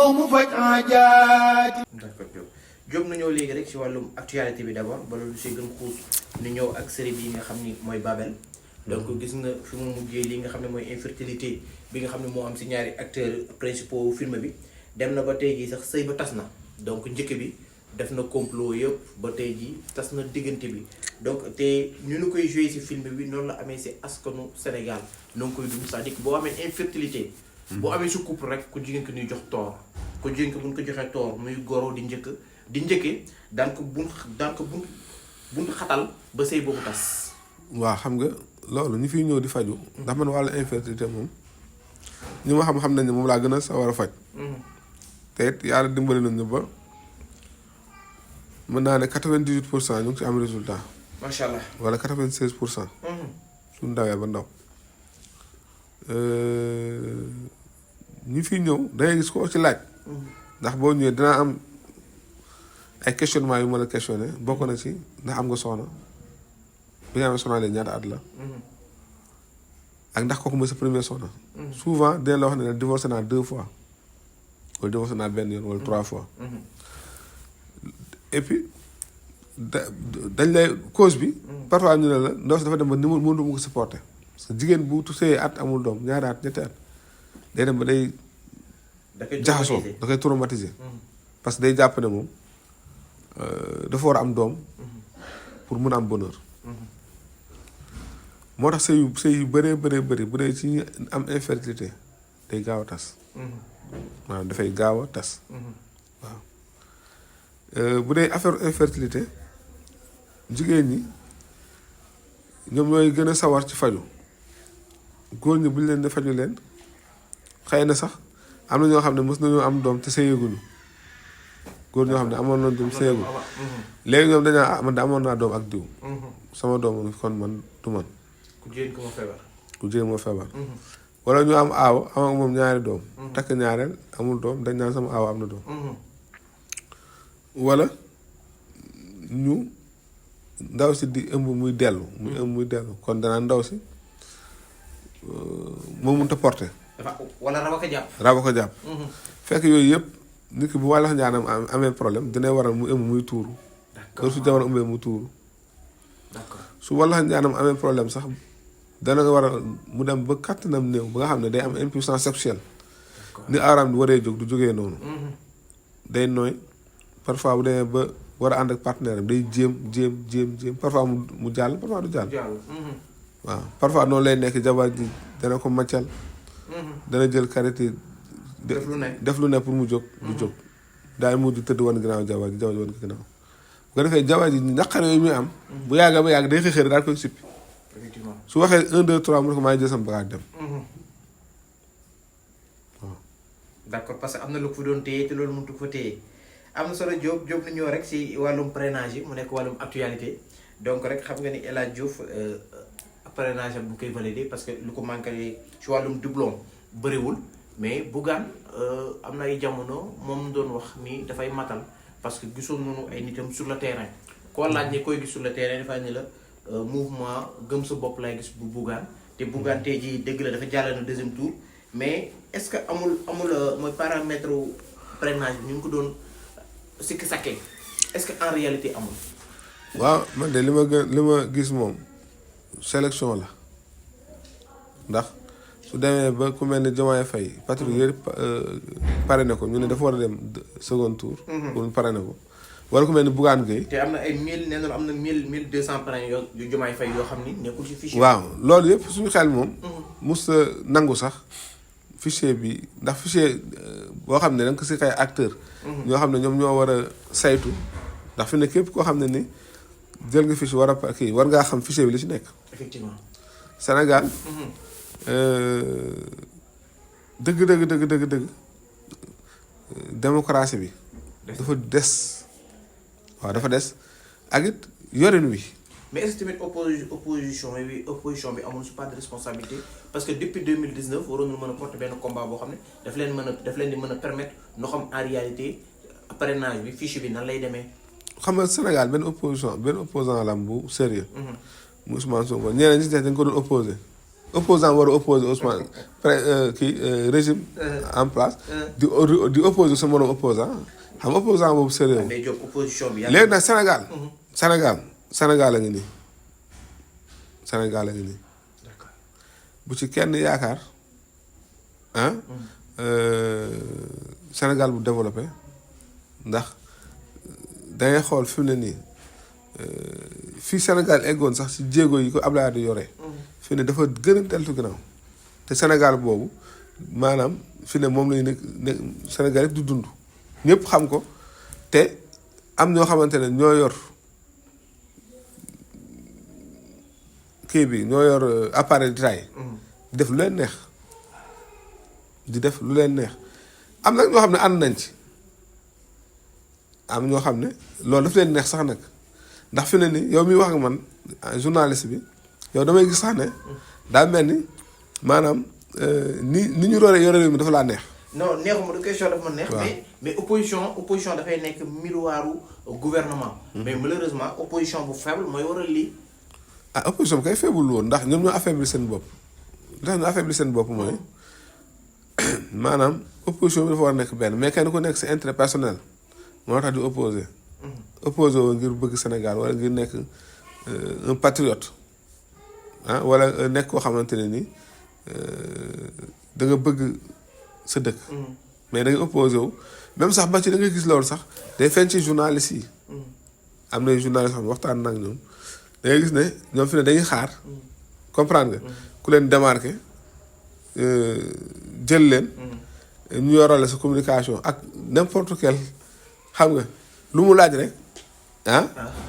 ñëw mu faj aajaati. d'accord Diop na ñëw léegi rek si wàllum actualité bi d'abord ba loolu si gën xuus ni ñëw ak série bi nga xam ni mooy Babel. donc gis nga fi mu mujjee li nga xam ne mooy infertilité bi nga xam ne moo am si ñaari acteurs principaux film bi dem na ba tey jii sax sëy ba tas na donc njëkk bi def na complot yëpp ba tey jii tas na diggante bi donc te ñu nu koy joué si film bi noonu la amee si askanu Sénégal noo ngi koy dund c'est-à-dire que boo amee infertilité. boo amee su couple rek ku jigéen ki ñuy jox toor ku jigéen ki bu ñu ko joxee toor muy goro di njëkkee daan ko bunt xatal ba sëy boobu tas. waaw xam nga loolu ñu fiy ñëw di faju ndax man wàllu infertilité moom ñi ma xam nañ ne moom laa gën a sawar a faj. te it yàlla dimbali nañ ne ba mën naa ne 98% ñu ngi ci am résultat. macha allah wala 96%. suñu ndawee ba ndaw. ñi fiy ñëw dangay gis ko ci laaj. ndax boo ñëwee dinaa am ay questionnement yu ma la questionné bokk na ci ndax am nga soxna bi nga amee soxna leen ñaata at la. ak ndax kooku mooy sa premier soxna. souvent dina la wax ne divorcé naa 2 fois wala divorcé naa benn yoon wala 3 fois. et puis dañ lay cause bi. parfois ñu ne la ndaw si dafa dem ba ni mu ko supporté parce que jigéen bu sëyee at amul doom ñaari at ñetti at day dem ba day. jaxasoo da koy traumatiser. parce que day jàpp ne moom dafa war a am doom pour mun a am bonheur. moo tax sëy yu bëree bëri bu dee ci am infertilité day gaaw a tas. waaw dafay gaaw a tas. waaw bu dee affaire infertilité jigéen ñi ñoom ñooy gën a sawar ci faju góor ñi bu ñu leen di faju leen xëy na sax am na ñoo xam ne mës nañoo am doom te sëyeeguñu góor ñoo xam ne amoon nañ doom sëyeeguñu léegi ñoom dañaa man de amoon naa doom ak diw sama doom kon man du man ku jigéen ko moo feebar wala ñu am aaw am ak moom ñaari doom takk ñaareel amul doom dañ naan sama aaw am na doom wala ñu ndaw si di ëmb muy dellu kon danaa ndaw si moo mënut a porté wala raba ko jàpp fekk yooyu yëpp nit ki bu wàllax njaanam amee problème dina waral mu ëmb muy tuuru loolu su jamono ëmbee mu tuuru su wàllax njaanam amee problème sax dana nga waral mu dem ba kàttanam néew ba nga xam ne day am impuissance sexuelle ni aaraam di waree jóg du jógee noonu day nooy parfois bu demee ba war a ànd ak partenaire am day jéem parfois mu jàll parfois du jàll waaw parfois noonu lay nekk jabar ji dana ko maccal dana jël karité def lu ne pour mu jóg du jóg daay mujj tëdd wan ginnaaw jabar ji wan ko ginnaaw bu ko defee jabar ji naqar yooyu muy am bu yàgga ba yàgg day xëxëri daal koy sippi su waxee 1 2 3 mu ne ko maa ngi jël sama bagage dem waaw d'accord parce que am na lu ko fi doon téye te loolu mënut ko fa téye am na solo Diop na ñëw rek si wàllum parrainage yi mu nekk wàllum actualité donc rek xam nga ni El Hadj Diouf parrainage am bu koy valider parce que lu ko manqué si wàllum doublon bëriwul mais Bougane am na ay jamono moom doon wax ni dafay matal parce que gisoon nañu ay nitam sur le terrain koo laaj ne koy gis sur le terrain dafay ne la mouvement gëm sa bopp lay gis bu Bougane te Bougane tey jii dëgg la dafa jàll na 2e tour mais est-ce que amul mooy paramètre parrainage bi ñu ngi ko doon sikki sakkee est-ce que en réalité amul. waaw man de li ma gis moom sélection la ndax su demee ba ku mel ni Diomaye Faye patriote yëpp parrainé ko ñu ne dafa war a dem 2e tour. pour ñu parrainé ko wala ku mel ni Bougane Gueye. te am na ay 1000 nee na am na 1200 parrain yu Diomaye Faye yoo xam ni nekkul ci fichier. waaw loolu yëpp suñu xel moom. mus a nangu sax fichier bi ndax fichier boo xam ne da nga ko si kay acteur. ñoo xam ne ñoom ñoo war a saytu ndax fi ne képp koo xam ne ni jël nga fichier war ngaa xam fichier bi li ci nekk. effectivement Sénégal. dëgg démocratie bi. dafa des. waaw dafa des ak it yorin wi. mais est-ce que tamit opposition bi amul su pas de responsabilité parce que depuis 2019 waroon na mën a porter benn combat boo xam ne daf leen di mën a permettre noo xam en réalité parrainage bi fiche bi nan lay demee. xam nga Sénégal benn opposant la am bu sérieux mu Ousmane Sonko ñeneen ñi si des dañ ko doon opposé opposant war a opposé Ousmane régime en place di opposé sa morom opposant xam opposant boobu sérieux day jóg opposition bi. léegi nag Sénégal a ngi nii Sénégal a ngi nii bu ci kenn yaakaar Sénégal bu développé ndax dangay xool fi mu ne nii fii Sénégal eggoon sax ci jéego yi ko Abdoulaye di yore. fi ne dafa gën a deltu ginnaaw te Sénégal boobu maanaam fi ne moom lañu ne Sénégal yëpp di dund ñëpp xam ko te am ñoo xamante ne ñoo yor kii bi ñoo yor appareil d'État yi di def lu leen neex am nag ñoo xam ne ànd nañ ci am ñoo xam ne loolu daf leen neex sax nag ndax fi ne ni yow miy wax ak man journaliste bi yow damay gis sax ne daa mel ni maanaam ni ñu yore réew mi dafa laa neex. non neexuma du question dafa ma neex. mais opposition dafay nekk miroiru gouvernement. mais malheureusement opposition bu faible mooy waral lii. opposition bi kay faible woon ndax ñoom ñoo affaibli seen bopp ndax ñu affaibli seen bopp mooy maanaam opposition bi dafa war a nekk benn mais kenn ku nekk si intérêt personnel moo tax di opposé. opposé woo ngir bëgg Sénégal wala ngir nekk un patriote wala nekk koo xamante ne ni da nga bëgg sa dëkk. mais da nga opposé wu même sax ba ci da nga gis loolu sax day feeñ ci journalistes yi. am na journalistes xam waxtaan nag ñoom da ngay gis ne ñoom fi ne dañuy xaar comprendre nga ku leen démarqué jël leen. ñu yorale sa communication ak n'importe quel xam nga lu mu laaj rek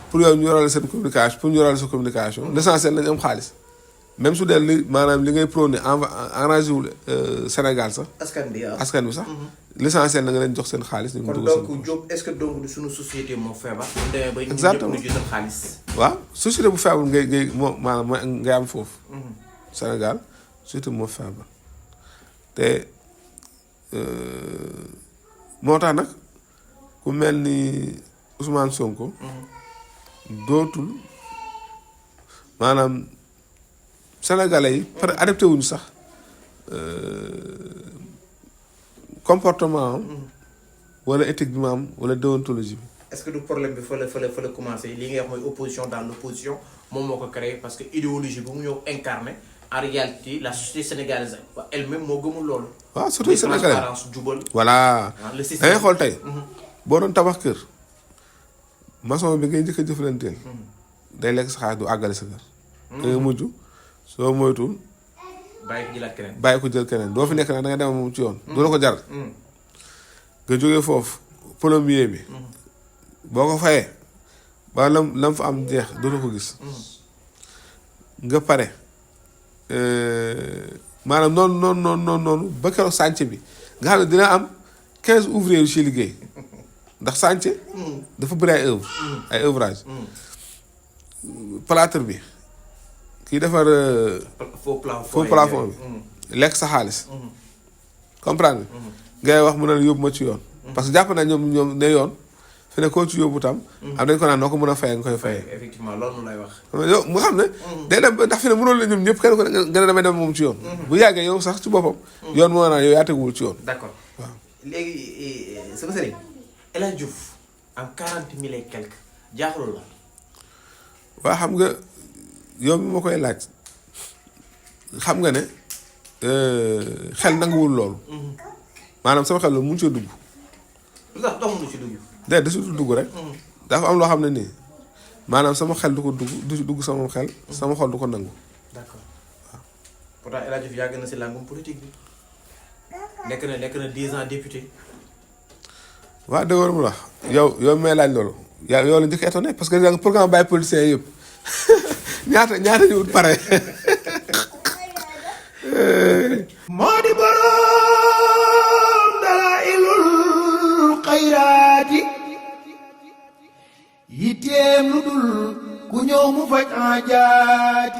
pour yow ñu yorale seen communication pour ñu yorale sa communication l'essentiel nañu am xaalis même su dee li maanaam li ngay prôné enragé wul Sénégal sax. askan bi sax. l'essentiel na nga leen jox seen xaalis. ñu kon donc Diop est-ce que donc suñu société moo feebar. exactement ñu jël xaalis. waaw société bu feebar ngay moo maanaam mooy ngay am foofu. Sénégal société moo feebar te moo tax nag ku mel ni Ousmane Sonko. dootul maanaam sénégalais yi par adapté wuñu sax comportement am wala éthique bi ma am wala déontologie bi. est-ce que du problème bi fa la commencé li ngay wax mooy opposition dans l'opposition moom moo ko créé parce que idéologie bu mu ñëw incarné en réalité la société sénégalaise elle-même moo gëmul loolu. waaw surtout sénégalais transparence jubal. voilà da ngay xool tey boo doon tabax kër maçon bi ngay njëkk a jëflanteel day lekk sa xaalis du àggale sa kër. da ngay mujj soo moytuwul. bàyyi ko jël keneen doo fi nekk nag da nga dem moom ci yoon. du la ko jar. nga jógee foofu plombier bi. boo ko fayee ba lam fa am jeex dootoo ko gis. nga pare maanaam noonu ba keroog chantier bi nga xam ne dina am 15 ouvriers yu ci liggéey ndax chantier. dafa bëri ay ouvrage plâtre bi. kii defar faux plafond bi lekk sa xaalis comprendre ngay wax mu ne yóbbu ma ci yoon parce que jàpp na ñoom ne yoon fi ne koo ci yóbbu tam am dañ ko naan noo ko mën a fayee nga koy fayee effectivement loolu lay wax yow mu xam ne day dem ndax fi ne mënoon la ñoom ñëpp kenn ko nga ne damay dem moom ci yoon bu yàggee yow sax ci boppam yoon moo naan yow yaa teguwul ci yoon d'accord waaw léegi sama sëriñ El Hadj Diouf am 40 000 et quelque jaaxalul la waa xam nga yow mi ma koy laaj xam nga ne xel nanguwul loolu maanaam sama xel loolu mu ngi cee dugg. lu tax doxul ci dugg. de su dugg rek. dafa am loo xam ne nii maanaam sama xel du ko dugg du ci dugg sama xel sama xol du ko nangu. d'accord waaw. pourtant El Hadj Diouf yàgg na si langum politique bi nekk na 10 ans député. waaw dëgg la mu wax yow may laaj loolu yow la njëkk a étonné parce que pour nga bàyyi politiciens yëpp. ñaata ñu wut pare moo di boroom dalaa'ilul xayraati yitteem lu dul ku ñëw mu faj aajaati